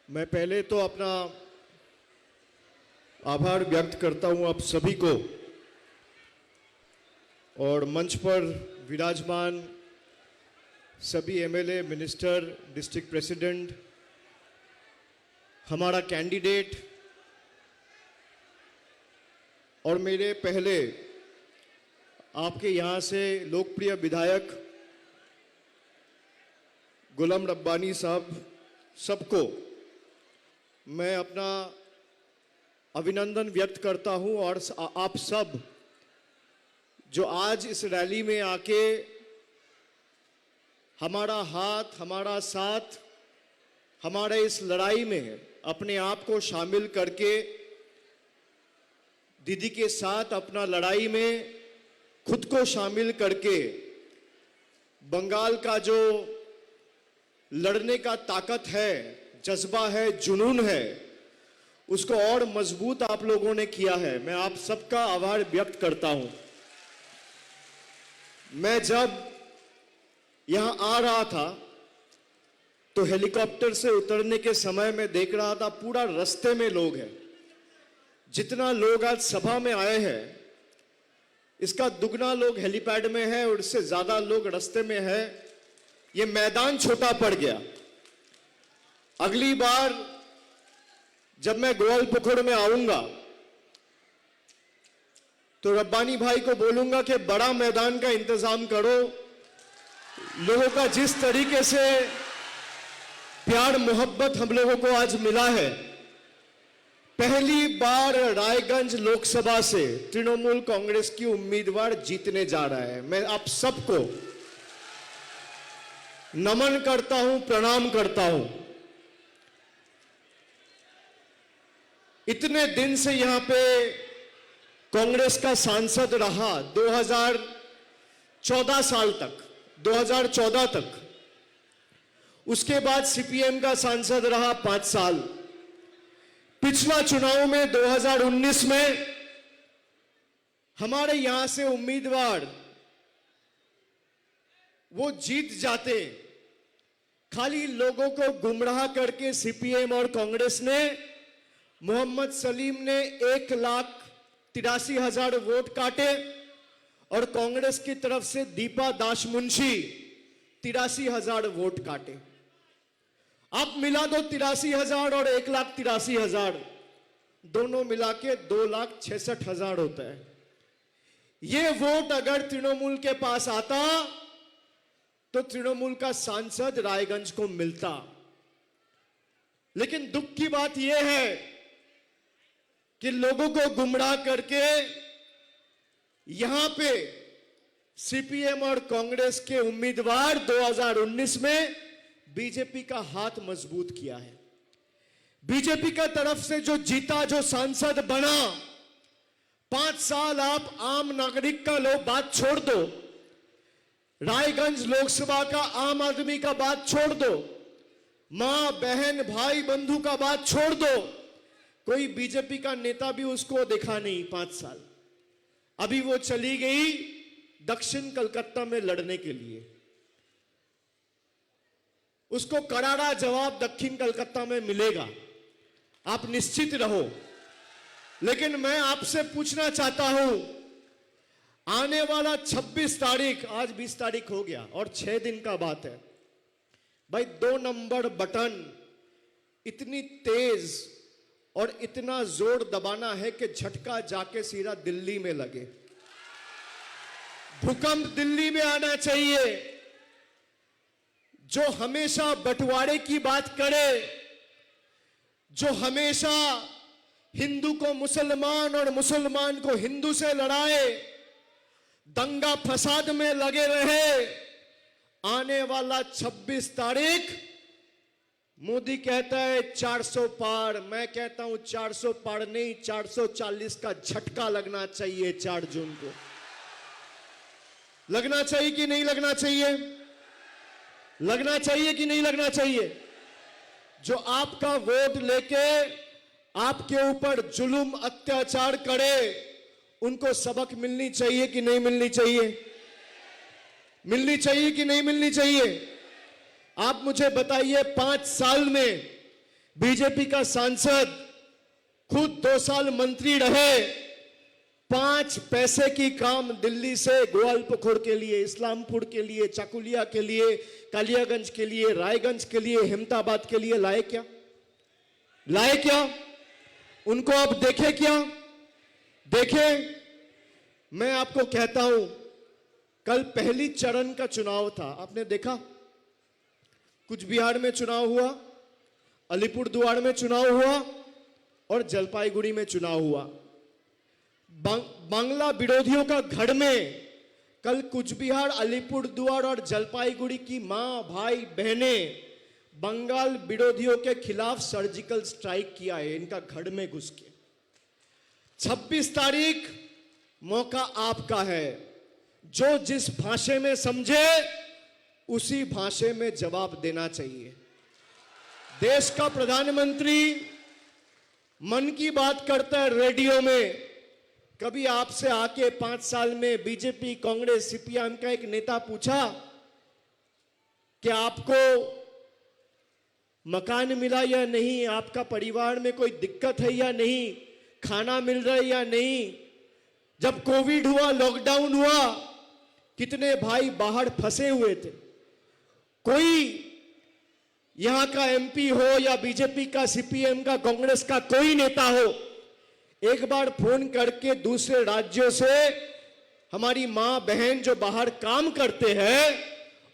मैं पहले तो अपना आभार व्यक्त करता हूं आप सभी को और मंच पर विराजमान सभी एमएलए, मिनिस्टर, डिस्ट्रिक्ट प्रेसिडेंट, हमारा कैंडिडेट और मेरे पहले आपके यहाँ से लोकप्रिय विधायक गुलाम रब्बानी साहब, सबको मैं अपना अभिनंदन व्यक्त करता हूं। और आप सब जो आज इस रैली में आके हमारा हाथ, हमारा साथ, हमारे इस लड़ाई में अपने आप को शामिल करके दीदी के साथ अपना लड़ाई में खुद को शामिल करके बंगाल का जो लड़ने का ताकत है, जज्बा है, जुनून है, उसको और मजबूत आप लोगों ने किया है। मैं आप सबका आभार व्यक्त करता हूं। मैं जब यहां आ रहा था तो हेलीकॉप्टर से उतरने के समय में देख रहा था पूरा रास्ते में लोग हैं। जितना लोग आज सभा में आए हैं इसका दुगना लोग हेलीपैड में है और इससे ज्यादा लोग रास्ते में है। ये मैदान छोटा पड़ गया। अगली बार जब मैं गोवालपुखुर में आऊंगा तो रब्बानी भाई को बोलूंगा कि बड़ा मैदान का इंतजाम करो। लोगों का जिस तरीके से प्यार मोहब्बत हम लोगों को आज मिला है, पहली बार रायगंज लोकसभा से तृणमूल कांग्रेस की उम्मीदवार जीतने जा रहा है। मैं आप सबको नमन करता हूं, प्रणाम करता हूं। इतने दिन से यहां पे कांग्रेस का सांसद रहा, 2014 साल तक, 2014 तक। उसके बाद सीपीएम का सांसद रहा 5 साल। पिछला चुनाव में 2019 में हमारे यहां से उम्मीदवार वो जीत जाते। खाली लोगों को गुमराह करके सीपीएम और कांग्रेस ने, मोहम्मद सलीम ने 1,83,000 वोट काटे और कांग्रेस की तरफ से दीपा दासमुंशी 83,000 वोट काटे। आप मिला दो 83,000 और 1,83,000, दोनों मिला के 2,66,000 होता है। ये वोट अगर तृणमूल के पास आता तो तृणमूल का सांसद रायगंज को मिलता। लेकिन दुख की बात यह है कि लोगों को गुमराह करके यहां पे सीपीएम और कांग्रेस के उम्मीदवार 2019 में बीजेपी का हाथ मजबूत किया है। बीजेपी का तरफ से जो जीता, जो सांसद बना, 5 साल आप आम नागरिक का बात छोड़ दो, रायगंज लोकसभा का आम आदमी का बात छोड़ दो, मां बहन भाई बंधु का बात छोड़ दो, कोई बीजेपी का नेता भी उसको देखा नहीं 5 साल। अभी वो चली गई दक्षिण कलकत्ता में लड़ने के लिए। उसको करारा जवाब दक्षिण कलकत्ता में मिलेगा, आप निश्चित रहो। लेकिन मैं आपसे पूछना चाहता हूं, आने वाला 26 तारीख, आज 20 तारीख हो गया और 6 दिन का बात है भाई। 2 नंबर बटन इतनी तेज और इतना जोर दबाना है कि झटका जाके सीधा दिल्ली में लगे। भूकंप दिल्ली में आना चाहिए। जो हमेशा बंटवारे की बात करे, जो हमेशा हिंदू को मुसलमान और मुसलमान को हिंदू से लड़ाए, दंगा फसाद में लगे रहे, आने वाला 26 तारीख मोदी कहता है 400 पार, मैं कहता हूं 400 पार नहीं, 440 का झटका लगना चाहिए। 4 जून को लगना चाहिए कि नहीं लगना चाहिए? लगना चाहिए कि नहीं लगना चाहिए? जो आपका वोट लेके आपके ऊपर जुल्म अत्याचार करे, उनको सबक मिलनी चाहिए कि नहीं मिलनी चाहिए? मिलनी चाहिए कि नहीं मिलनी चाहिए? आप मुझे बताइए, 5 साल में बीजेपी का सांसद, खुद 2 साल मंत्री रहे, 5 पैसे की काम दिल्ली से गोवालपुर के लिए, इस्लामपुर के लिए, चाकुलिया के लिए, कालियागंज के लिए, रायगंज के लिए, हेमताबाद के लिए लाए क्या? लाए क्या? उनको अब देखे क्या? देखे, मैं आपको कहता हूं, कल पहली चरण का चुनाव था, आपने देखा? कुछ बिहार में चुनाव हुआ, अलीपुरद्वार में चुनाव हुआ और जलपाईगुड़ी में चुनाव हुआ। बांग्ला विरोधियों का गढ़ में कल कुछ बिहार, अलीपुरद्वार और जलपाईगुड़ी की मां, भाई, बहनें बंगाल विरोधियों के खिलाफ सर्जिकल स्ट्राइक किया है, इनका गढ़ में घुस के। 26 तारीख मौका आपका है, जो जिस भाषा में समझे उसी भाषा में जवाब देना चाहिए। देश का प्रधानमंत्री मन की बात करता है रेडियो में, कभी आपसे आके 5 साल में बीजेपी, कांग्रेस, सीपीएम का एक नेता पूछा कि आपको मकान मिला या नहीं, आपका परिवार में कोई दिक्कत है या नहीं, खाना मिल रहा है या नहीं? जब कोविड हुआ, लॉकडाउन हुआ, कितने भाई बाहर फंसे हुए थे। कोई यहां का एमपी हो या बीजेपी का, सीपीएम का, कांग्रेस का कोई नेता हो, एक बार फोन करके दूसरे राज्यों से हमारी मां बहन जो बाहर काम करते हैं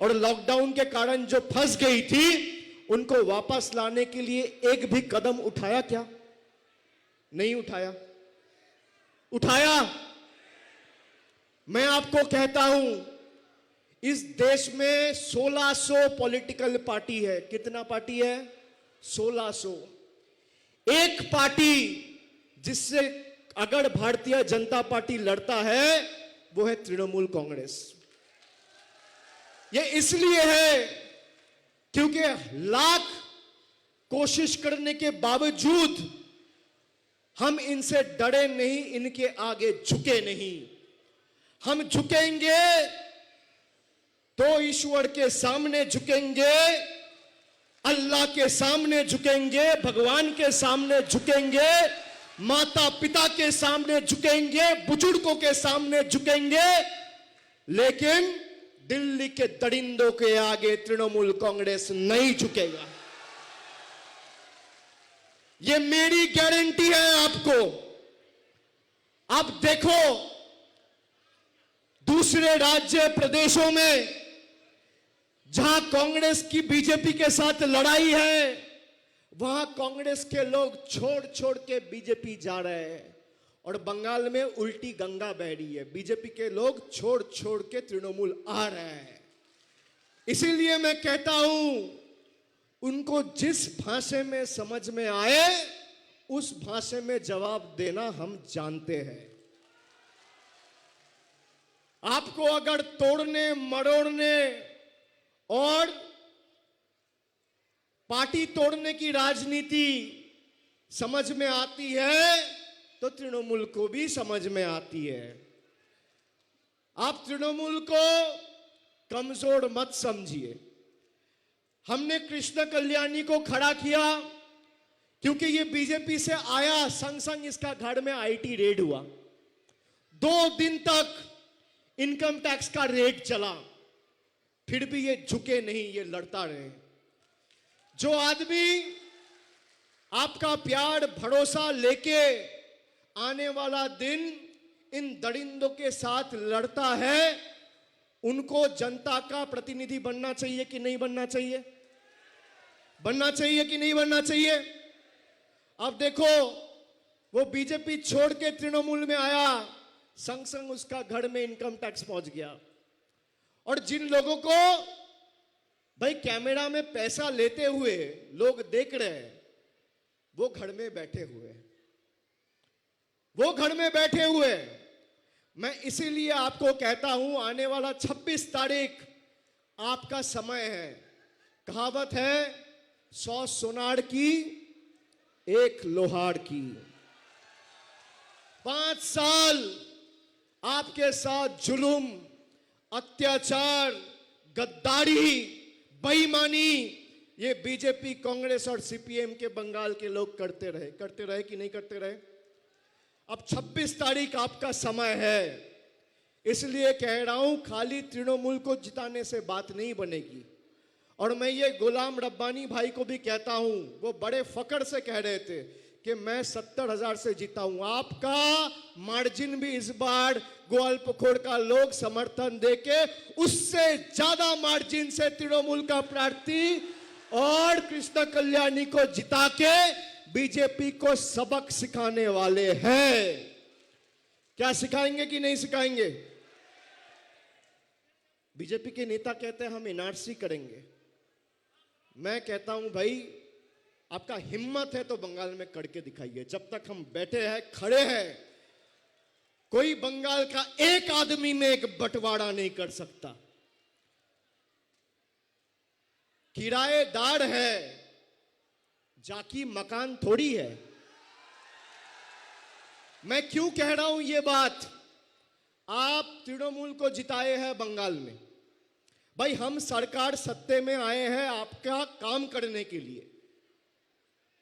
और लॉकडाउन के कारण जो फंस गई थी, उनको वापस लाने के लिए एक भी कदम उठाया क्या? नहीं उठाया। उठाया? मैं आपको कहता हूं, इस देश में 1600 पॉलिटिकल पार्टी है। कितना पार्टी है? 1600। एक पार्टी जिससे अगर भारतीय जनता पार्टी लड़ता है वो है तृणमूल कांग्रेस। ये इसलिए है क्योंकि लाख कोशिश करने के बावजूद हम इनसे डरे नहीं, इनके आगे झुके नहीं। हम झुकेंगे तो ईश्वर के सामने झुकेंगे, अल्लाह के सामने झुकेंगे, भगवान के सामने झुकेंगे, माता पिता के सामने झुकेंगे, बुजुर्गों के सामने झुकेंगे, लेकिन दिल्ली के दरिंदों के आगे तृणमूल कांग्रेस नहीं झुकेगा। ये मेरी गारंटी है आपको। आप देखो, दूसरे राज्य प्रदेशों में जहां कांग्रेस की बीजेपी के साथ लड़ाई है, वहां कांग्रेस के लोग छोड़ छोड़ के बीजेपी जा रहे हैं, और बंगाल में उल्टी गंगा बह रही है, बीजेपी के लोग छोड़ छोड़ के तृणमूल आ रहे हैं। इसीलिए मैं कहता हूं, उनको जिस भाषा में समझ में आए उस भाषा में जवाब देना हम जानते हैं। आपको अगर तोड़ने, मरोड़ने और पार्टी तोड़ने की राजनीति समझ में आती है तो तृणमूल को भी समझ में आती है। आप तृणमूल को कमजोर मत समझिए। हमने कृष्ण कल्याणी को खड़ा किया क्योंकि ये बीजेपी से आया, संग संग इसका घर में आईटी रेड हुआ। 2 दिन तक इनकम टैक्स का रेड चला, फिर भी ये झुके नहीं, ये लड़ता रहे। जो आदमी आपका प्यार, भरोसा लेके आने वाला दिन इन दरिंदों के साथ लड़ता है, उनको जनता का प्रतिनिधि बनना चाहिए कि नहीं बनना चाहिए? बनना चाहिए कि नहीं बनना चाहिए? अब देखो, वो बीजेपी छोड़ के तृणमूल में आया, संग संग उसका घर में इनकम टैक्स पहुंच गया। और जिन लोगों को भाई कैमरा में पैसा लेते हुए लोग देख रहे हैं, वो घर में बैठे हुए हैं, वो घर में बैठे हुए हैं। मैं इसीलिए आपको कहता हूं, आने वाला 26 तारीख आपका समय है। कहावत है, 100 सोनार की 1 लोहार की। 5 साल आपके साथ जुल्म, अत्याचार, गद्दारी, बेईमानी, ये बीजेपी, कांग्रेस और सीपीएम के बंगाल के लोग करते रहे कि नहीं करते रहे? अब 26 तारीख आपका समय है, इसलिए कह रहा हूं खाली तृणमूल को जिताने से बात नहीं बनेगी। और मैं ये गुलाम रब्बानी भाई को भी कहता हूं, वो बड़े फकर से कह रहे थे कि मैं 70,000 से जीता हूं। आपका मार्जिन भी इस बार गोपालपुर का लोग समर्थन देके उससे ज्यादा मार्जिन से तृणमूल का प्रार्थी और कृष्ण कल्याणी को जिता के बीजेपी को सबक सिखाने वाले हैं। क्या सिखाएंगे कि नहीं सिखाएंगे? बीजेपी के नेता कहते हैं हम एनआरसी करेंगे। मैं कहता हूं भाई, आपका हिम्मत है तो बंगाल में करके दिखाइए। जब तक हम बैठे हैं, खड़े हैं, कोई बंगाल का एक आदमी में एक बंटवारा नहीं कर सकता। किराएदार है, जाकी मकान थोड़ी है। मैं क्यों कह रहा हूं ये बात? आप तृणमूल को जिताए हैं बंगाल में, भाई हम सरकार सत्ते में आए हैं आपका काम करने के लिए।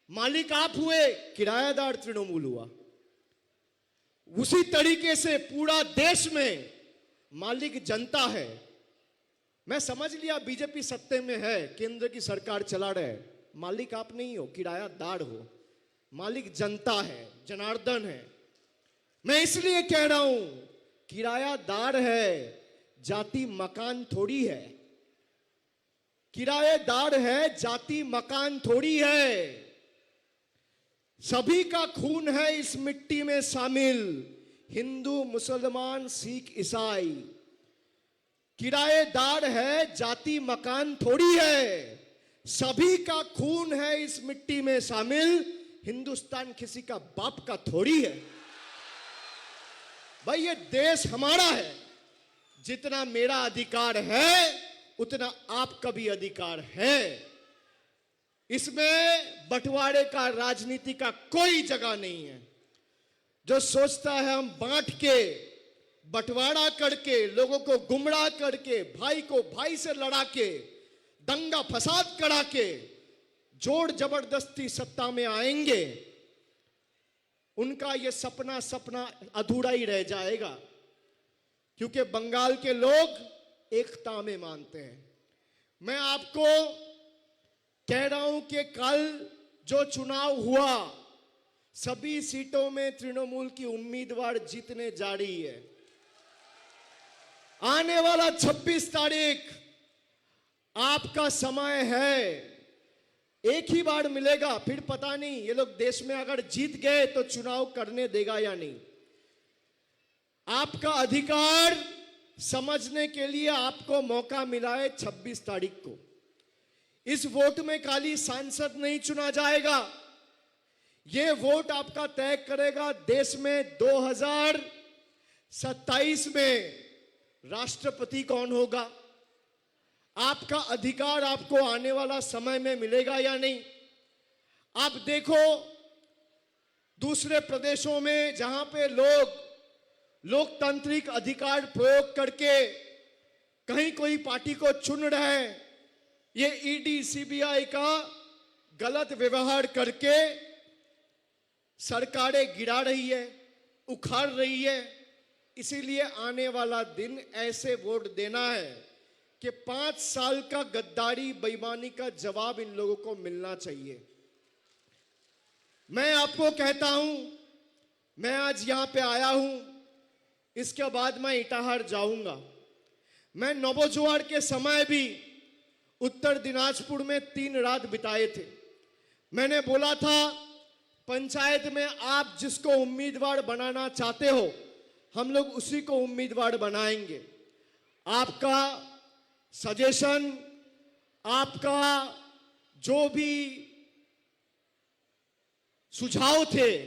मालिक आप हुए, किराएदार तृणमूल हुआ। उसी तरीके से पूरा देश में मालिक जनता है। मैं समझ लिया बीजेपी सत्ते में है, केंद्र की सरकार चला रहे, मालिक आप नहीं हो, किरायादार हो। मालिक जनता है, जनार्दन है। मैं इसलिए कह रहा हूं किरायादार है, जाति मकान थोड़ी है। किराएदार है, जाति मकान थोड़ी है। सभी का खून है इस मिट्टी में शामिल, हिंदू, मुसलमान, सिख, ईसाई। किराएदार है, जाति मकान थोड़ी है। सभी का खून है इस मिट्टी में शामिल, हिंदुस्तान किसी का बाप का थोड़ी है। भाई ये देश हमारा है, जितना मेरा अधिकार है उतना आपका भी अधिकार है। इसमें बंटवारे का, राजनीति का कोई जगह नहीं है। जो सोचता है हम बांट के, बंटवारा करके, लोगों को गुमराह करके, भाई को भाई से लड़ा के, दंगा फसाद करा के जोर जबरदस्ती सत्ता में आएंगे, उनका यह सपना अधूरा ही रह जाएगा। क्योंकि बंगाल के लोग एकता में मानते हैं। मैं आपको कह रहा हूं कि कल जो चुनाव हुआ, सभी सीटों में तृणमूल की उम्मीदवार जीतने जा रही है। आने वाला 26 तारीख आपका समय है, एक ही बार मिलेगा, फिर पता नहीं ये लोग देश में अगर जीत गए तो चुनाव करने देगा या नहीं। आपका अधिकार समझने के लिए आपको मौका मिला है 26 तारीख को। इस वोट में खाली सांसद नहीं चुना जाएगा, यह वोट आपका तय करेगा देश में 2027 में राष्ट्रपति कौन होगा। आपका अधिकार आपको आने वाला समय में मिलेगा या नहीं। आप देखो दूसरे प्रदेशों में जहां पे लोग लोकतांत्रिक अधिकार प्रयोग करके कहीं कोई पार्टी को चुन रहे हैं, ये ईडी सीबीआई का गलत व्यवहार करके सरकारें गिरा रही है, उखाड़ रही है। इसीलिए आने वाला दिन ऐसे वोट देना है कि 5 साल का गद्दारी, बेईमानी का जवाब इन लोगों को मिलना चाहिए। मैं आपको कहता हूं, मैं आज यहां पे आया हूं, इसके बाद मैं इटाहार जाऊंगा। मैं नवजोहार के समय भी उत्तर दिनाजपुर में 3 रात बिताए थे। मैंने बोला था पंचायत में आप जिसको उम्मीदवार बनाना चाहते हो, हम लोग उसी को उम्मीदवार बनाएंगे। आपका सजेशन, आपका जो भी सुझाव थे,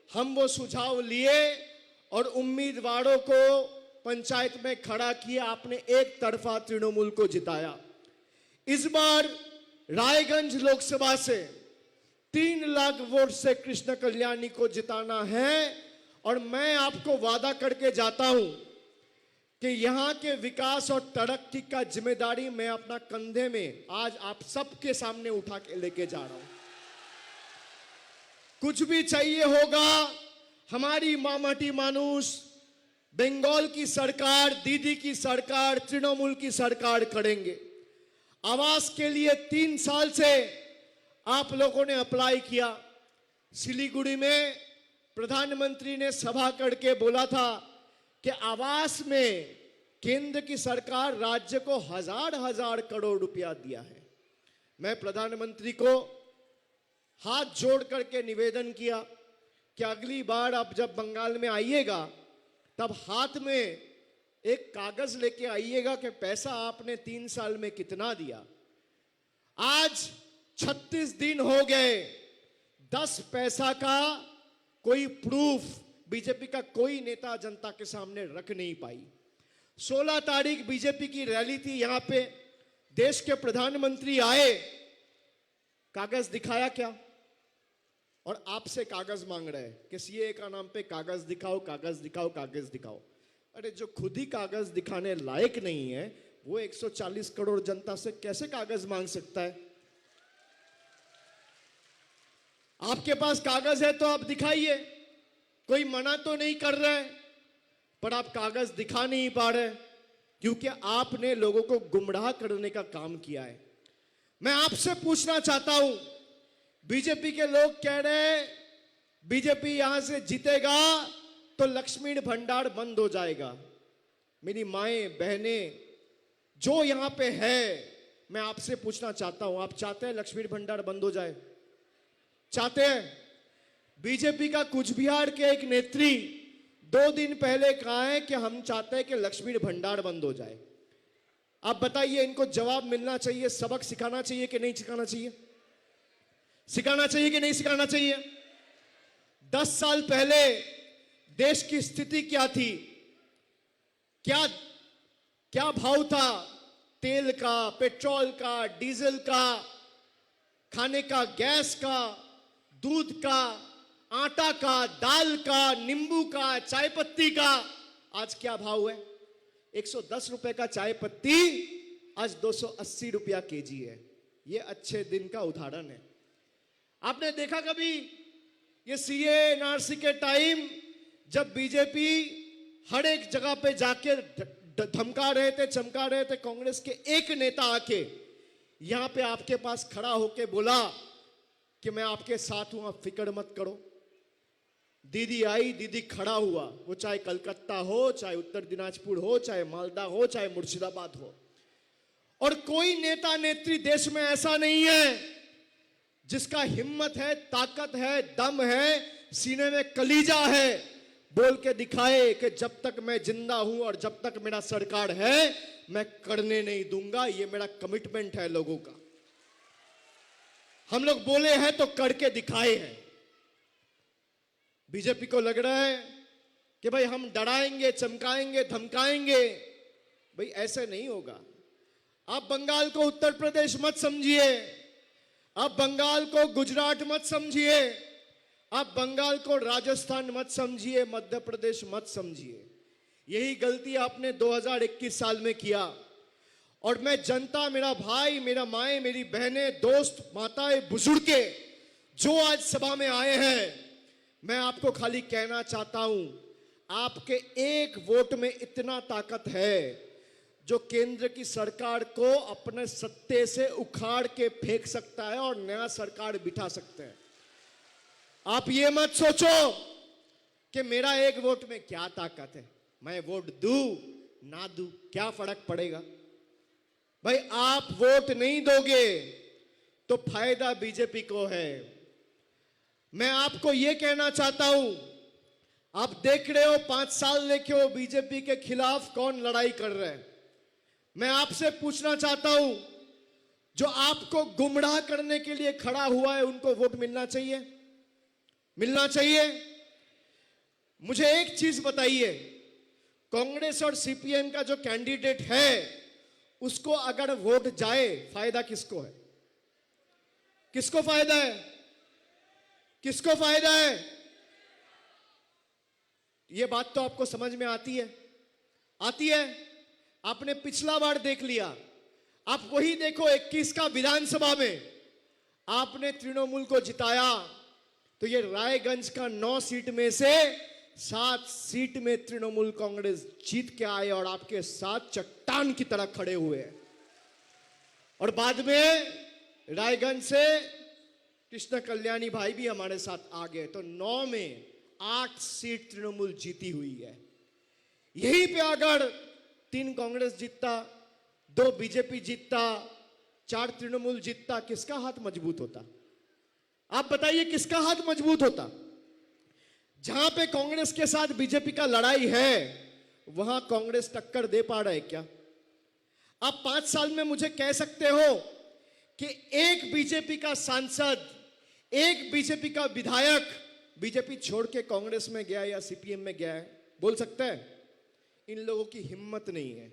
हम वो सुझाव लिए और उम्मीदवारों को पंचायत में खड़ा किया। आपने एक तरफा तृणमूल को जिताया। इस बार रायगंज लोकसभा से 3 लाख वोट से कृष्ण कल्याणी को जिताना है। और मैं आपको वादा करके जाता हूं कि यहां के विकास और तरक्की का जिम्मेदारी मैं अपना कंधे में आज आप सबके सामने उठा के लेके जा रहा हूं। कुछ भी चाहिए होगा, हमारी मामाटी मानुष, बंगाल की सरकार, दीदी की सरकार, तृणमूल की सरकार करेंगे। आवास के लिए 3 साल से आप लोगों ने अप्लाई किया। सिलीगुड़ी में प्रधानमंत्री ने सभा करके बोला था कि आवास में केंद्र की सरकार राज्य को हजार करोड़ रुपया दिया है। मैं प्रधानमंत्री को हाथ जोड़ करके निवेदन किया कि अगली बार आप जब बंगाल में आइएगा तब हाथ में एक कागज लेके आइएगा कि पैसा आपने 3 साल में कितना दिया। आज 36 दिन हो गए, 10 पैसा का कोई प्रूफ बीजेपी का कोई नेता जनता के सामने रख नहीं पाई। 16 तारीख बीजेपी की रैली थी, यहां पे देश के प्रधानमंत्री आए, कागज दिखाया क्या? और आपसे कागज मांग रहे हैं कि सीए का नाम पे कागज दिखाओ, कागज दिखाओ, कागज दिखाओ। अरे जो खुद ही कागज दिखाने लायक नहीं है वो 140 करोड़ जनता से कैसे कागज मांग सकता है? आपके पास कागज है तो आप दिखाइए, कोई मना तो नहीं कर रहा है, पर आप कागज दिखा नहीं पा रहे क्योंकि आपने लोगों को गुमराह करने का काम किया है। मैं आपसे पूछना चाहता हूं, बीजेपी के लोग कह रहे हैं बीजेपी यहां से जीतेगा तो लक्ष्मी भंडार बंद हो जाएगा। मेरी माएं बहनें जो यहां पे है, मैं आपसे पूछना चाहता हूं, आप चाहते हैं लक्ष्मी भंडार बंद हो जाए? चाहते हैं? बीजेपी का कुछ बिहार के एक नेत्री 2 दिन पहले कहा है कि हम चाहते हैं कि लक्ष्मी भंडार बंद हो जाए। आप बताइए, इनको जवाब मिलना चाहिए, सबक सिखाना चाहिए कि नहीं सिखाना चाहिए? सिखाना चाहिए कि नहीं सिखाना चाहिए? 10 साल पहले देश की स्थिति क्या थी? क्या भाव था तेल का, पेट्रोल का, डीजल का, खाने का, गैस का, दूध का, आटा का, दाल का, नींबू का, चाय पत्ती का? आज क्या भाव है? 110 रुपए का चाय पत्ती आज 280 रुपया केजी है। ये अच्छे दिन का उदाहरण है। आपने देखा कभी ये सीए एनआरसी के टाइम जब बीजेपी हर एक जगह पे जाके धमका रहे थे, चमका रहे थे, कांग्रेस के एक नेता आके यहां पे आपके पास खड़ा होके बोला कि मैं आपके साथ हूं, आप फिक्र मत करो। दीदी आई, दीदी खड़ा हुआ, वो चाहे कलकत्ता हो, चाहे उत्तर दिनाजपुर हो, चाहे मालदा हो, चाहे मुर्शिदाबाद हो। और कोई नेता नेत्री देश में ऐसा नहीं है जिसका हिम्मत है, ताकत है, दम है, सीने में कलीजा है, बोल के दिखाए कि जब तक मैं जिंदा हूं और जब तक मेरा सरकार है मैं करने नहीं दूंगा। ये मेरा कमिटमेंट है लोगों का। हम लोग बोले हैं तो करके दिखाए हैं। बीजेपी को लग रहा है कि भाई हम डराएंगे, चमकाएंगे, धमकाएंगे। भाई ऐसे नहीं होगा। आप बंगाल को उत्तर प्रदेश मत समझिए, आप बंगाल को गुजरात मत समझिए, आप बंगाल को राजस्थान मत समझिए, मध्य प्रदेश मत समझिए। यही गलती आपने 2021 साल में किया। और मैं जनता, मेरा भाई, मेरा माएं, मेरी बहनें, दोस्त, माताएं, बुजुर्गे जो आज सभा में आए हैं, मैं आपको खाली कहना चाहता हूं, आपके एक वोट में इतना ताकत है जो केंद्र की सरकार को अपने सत्ते से उखाड़ के फेंक सकता है और नया सरकार बिठा सकते हैं। आप ये मत सोचो कि मेरा एक वोट में क्या ताकत है, मैं वोट दूं ना दूं क्या फर्क पड़ेगा। भाई आप वोट नहीं दोगे तो फायदा बीजेपी को है। मैं आपको यह कहना चाहता हूं, आप देख रहे हो 5 साल देखे हो बीजेपी के खिलाफ कौन लड़ाई कर रहे हैं। मैं आपसे पूछना चाहता हूं, जो आपको गुमराह करने के लिए खड़ा हुआ है उनको वोट मिलना चाहिए? मिलना चाहिए? मुझे एक चीज बताइए, कांग्रेस और सीपीएम का जो कैंडिडेट है उसको अगर वोट जाए, फायदा किसको है? किसको फायदा है? किसको फायदा है? यह बात तो आपको समझ में आती है। आती है। आपने पिछला बार देख लिया, आप वही देखो 21 का विधानसभा में आपने तृणमूल को जिताया, तो ये रायगंज का 9 सीट में से 7 सीट में तृणमूल कांग्रेस जीत के आए और आपके साथ चट्टान की तरह खड़े हुए हैं। और बाद में रायगंज से कृष्ण कल्याणी भाई भी हमारे साथ आ गए, तो 9 में 8 सीट तृणमूल जीती हुई है। यहीं पे अगर 3 कांग्रेस जीतता, 2 बीजेपी जीतता, 4 तृणमूल जीतता, किसका हाथ मजबूत होता? आप बताइए किसका हाथ मजबूत होता? जहां पे कांग्रेस के साथ बीजेपी का लड़ाई है, वहां कांग्रेस टक्कर दे पा रहे क्या? आप 5 साल में मुझे कह सकते हो कि एक बीजेपी का सांसद, एक बीजेपी का विधायक बीजेपी छोड़ के कांग्रेस में गया या सीपीएम में गया है? बोल सकते हैं? इन लोगों की हिम्मत नहीं है।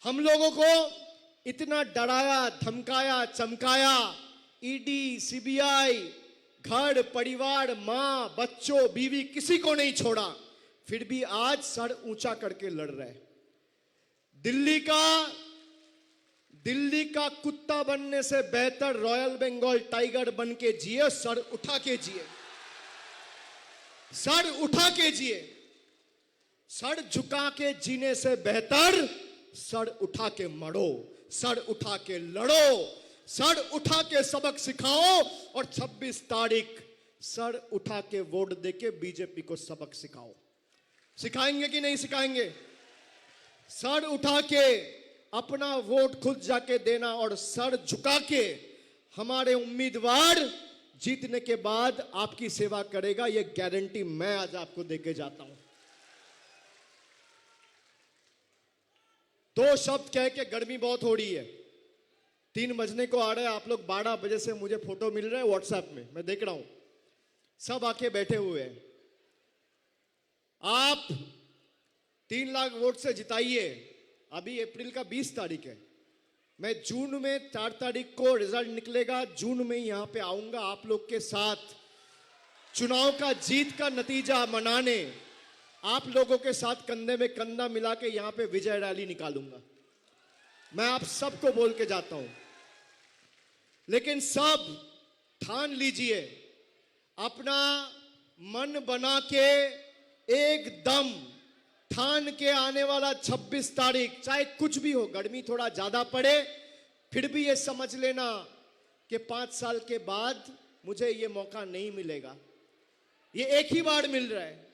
हम लोगों को इतना डराया, धमकाया, चमकाया, ईडी, सीबीआई, घर परिवार, मां, बच्चों, बीवी, किसी को नहीं छोड़ा, फिर भी आज सर ऊंचा करके लड़ रहे हैं। दिल्ली का कुत्ता बनने से बेहतर रॉयल बंगाल टाइगर बन के जिए, सर उठा के जिए, सर उठा के जिए। सर झुका के जीने से बेहतर सर उठा के मरो, सर उठा के लड़ो, सर उठा के सबक सिखाओ और 26 तारीख सर उठा के वोट देके बीजेपी को सबक सिखाओ। सिखाएंगे कि नहीं सिखाएंगे? सर उठा के अपना वोट खुद जाके देना और सर झुका के हमारे उम्मीदवार जीतने के बाद आपकी सेवा करेगा, यह गारंटी मैं आज आपको देके जाता हूं। 2 शब्द कह के, गर्मी बहुत हो रही है, 3 बजने को आ रहा है, आप लोग 12 बजे से मुझे फोटो मिल रहे हैं व्हाट्सएप में, मैं देख रहा हूं, सब आके बैठे हुए हैं। आप 3 लाख वोट से जिताइए। अभी अप्रैल का 20 तारीख है, मैं जून में 4 तारीख को रिजल्ट निकलेगा, जून में यहां पे आऊंगा आप लोग के साथ चुनाव का जीत का नतीजा मनाने, आप लोगों के साथ कंधे में कंधा मिला के यहां पे विजय रैली निकालूंगा। मैं आप सबको बोल के जाता हूं, लेकिन सब ठान लीजिए, अपना मन बना के एकदम ठान के आने वाला 26 तारीख, चाहे कुछ भी हो, गर्मी थोड़ा ज्यादा पड़े, फिर भी ये समझ लेना कि 5 साल के बाद मुझे ये मौका नहीं मिलेगा, ये एक ही बार मिल रहा है।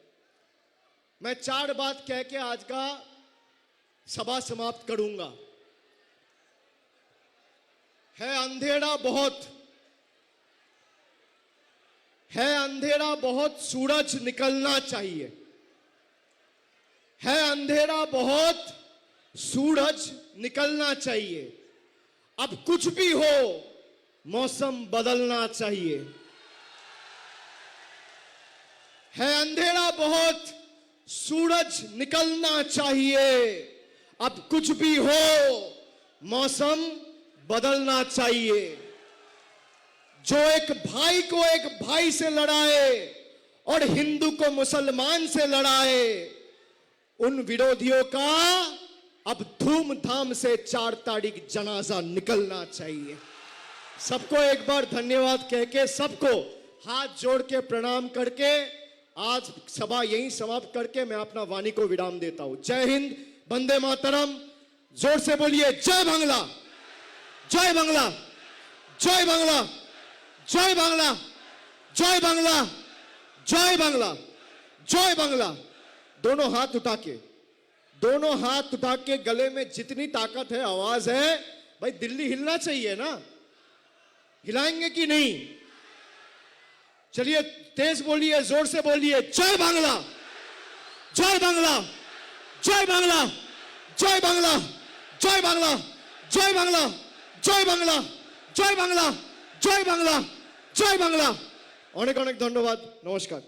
मैं 4 बात कह के आज का सभा समाप्त करूंगा। है अंधेरा बहुत, है अंधेरा बहुत, सूरज निकलना चाहिए। है अंधेरा बहुत, सूरज निकलना चाहिए। अब कुछ भी हो, मौसम बदलना चाहिए। है अंधेरा बहुत, सूरज निकलना चाहिए। अब कुछ भी हो, मौसम बदलना चाहिए। जो एक भाई को एक भाई से लड़ाए और हिंदू को मुसलमान से लड़ाए, उन विरोधियों का अब धूमधाम से 4 तारीख जनाजा निकलना चाहिए। सबको एक बार धन्यवाद कह के, सबको हाथ जोड़ के प्रणाम करके आज सभा यहीं समाप्त करके मैं अपना वाणी को विराम देता हूं। जय हिंद, वंदे मातरम। जोर से बोलिए जय बांग्ला, जय बांग्ला, जय बांग्ला, जय बांग्ला, जय बांग्ला, जय बांग्ला, जय बांग्ला। दोनों हाथ उठा के, दोनों हाथ उठा के, गले में जितनी ताकत है, आवाज है, भाई दिल्ली हिलना चाहिए ना, हिलाएंगे कि नहीं? चलिए तेज बोलिए, जोर से बोलिए, जय बांग्ला, जय बांग्ला, जय बांग्ला, जय बांग्ला, जय बांग्ला, जय बांग्ला, जय बांग्ला, जय बांग्ला, जय बांग्ला, जय बांग्ला। অনেক অনেক ধন্যবাদ, নমস্কার।